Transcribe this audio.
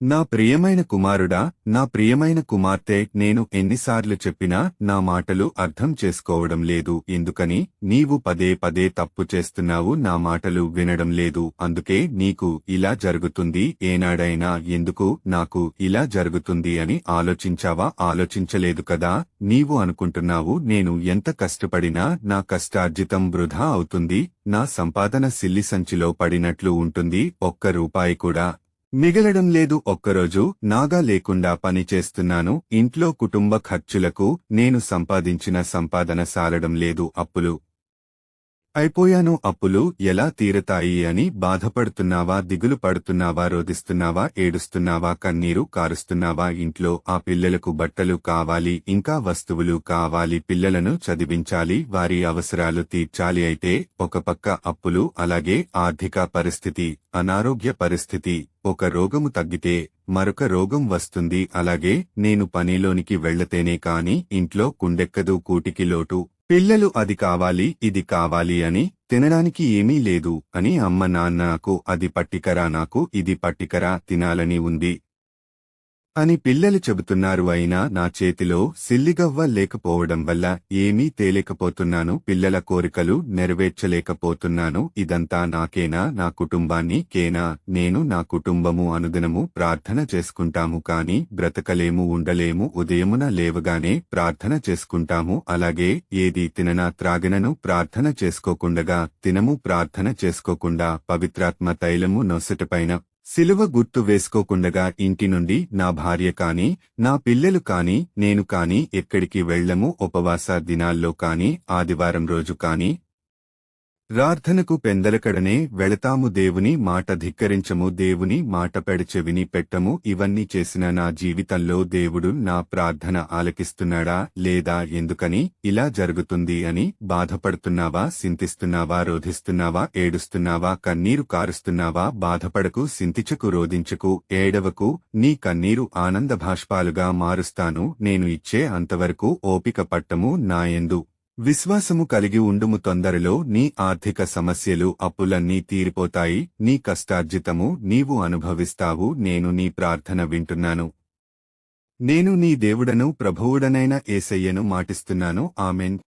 నా ప్రియమైన కుమారుడా, నా ప్రియమైన కుమార్తె, నేను ఎన్నిసార్లు చెప్పినా నా మాటలు అర్థం చేసుకోవడం లేదు. ఎందుకని నీవు పదే పదే తప్పు చేస్తున్నావు? నా మాటలు వినడం లేదు. అందుకే నీకు ఇలా జరుగుతుంది. ఏనాడైనా ఎందుకు నాకు ఇలా జరుగుతుంది అని ఆలోచించావా? ఆలోచించలేదు కదా. నీవు అనుకుంటున్నావు నేను ఎంత కష్టపడినా నా కష్టార్జితం వృధా అవుతుంది, నా సంపాదన సిల్లి సంచిలో పడినట్లు ఉంటుంది, ఒక్క రూపాయి కూడా మిగలడం లేదు. ఒక్కరోజు నాగా లేకుండా పని చేస్తున్నాను. ఇంట్లో కుటుంబ ఖర్చులకు నేను సంపాదించిన సంపాదన సాలడం లేదు. అప్పులు అయిపోయాను. అప్పులు ఎలా తీరతాయి అని బాధపడుతున్నావా? దిగులు పడుతున్నావా? రోదిస్తున్నావా? ఏడుస్తున్నావా? కన్నీరు కారుస్తున్నావా? ఇంట్లో ఆ పిల్లలకు బట్టలు కావాలి, ఇంకా వస్తువులు కావాలి, పిల్లలను చదివించాలి, వారి అవసరాలు తీర్చాలి. అయితే ఒక పక్క అప్పులు, అలాగే ఆర్థిక పరిస్థితి, అనారోగ్య పరిస్థితి. ఒక రోగము తగ్గితే మరొక రోగం వస్తుంది. అలాగే నేను పనిలోనికి వెళ్లతేనే కాని ఇంట్లో కుండెక్కదు, కూటికి లోటు. పిల్లలు అది కావాలి, ఇది కావాలి అని, తినడానికి ఏమీ లేదు అని అమ్మ నాన్న, నాకు అది పట్టికరా, నాకు ఇది పట్టికరా, తినాలని ఉంది అని పిల్లలు చెబుతున్నారు. అయినా నా చేతిలో సిల్లిగవ్వ లేకపోవడం వల్ల ఏమీ తేలేకపోతున్నాను. పిల్లల కోరికలు నెరవేర్చలేకపోతున్నాను. ఇదంతా నాకేనా? నా కుటుంబాన్ని కేనా? నేను, నా కుటుంబము అనుదినము ప్రార్థన చేసుకుంటాము, కాని బ్రతకలేము, ఉండలేము. ఉదయమున లేవగానే ప్రార్థన చేసుకుంటాము. అలాగే ఏది తిననా త్రాగినను ప్రార్థన చేసుకోకుండగా తినము. ప్రార్థన చేసుకోకుండా పవిత్రాత్మ తైలము నొసటపైన సిలువ గుర్తు వేసుకోకుండగా ఇంటి నుండి నా భార్య కాని, నా పిల్లలు కాని, నేను కాని ఎక్కడికి వెళ్లము. ఉపవాస దినాల్లో కాని, ఆదివారం రోజు కాని ప్రార్థనకు పెందలకడనే వెళతాము. దేవుని మాట ధిక్కరించము, దేవుని మాట పెడచెవిని పెట్టము. ఇవన్నీ చేసిన నా జీవితంలో దేవుడు నా ప్రార్థన ఆలకిస్తున్నాడా లేదా? ఎందుకని ఇలా జరుగుతుంది అని బాధపడుతున్నావా? సింతిస్తున్నావా? రోధిస్తున్నావా? ఏడుస్తున్నావా? కన్నీరు కారుస్తున్నావా? బాధపడకు, సింతించకు, రోదించకు, ఏడవకు. నీ కన్నీరు ఆనంద భాష్పాలుగా మారుస్తాను. నేను ఇచ్చే అంతవరకు ఓపిక పట్టము. నాయందు విశ్వాసము కలిగి ఉండుము. తొందరలో నీ ఆర్థిక సమస్యలు, అప్పులన్నీ తీరిపోతాయి. నీ కష్టార్జితము నీవు అనుభవిస్తావు. నేను నీ ప్రార్థన వింటున్నాను. నేను నీ దేవుడను, ప్రభువుడనైన యేసయ్యను మాటిస్తున్నాను. ఆమెన్.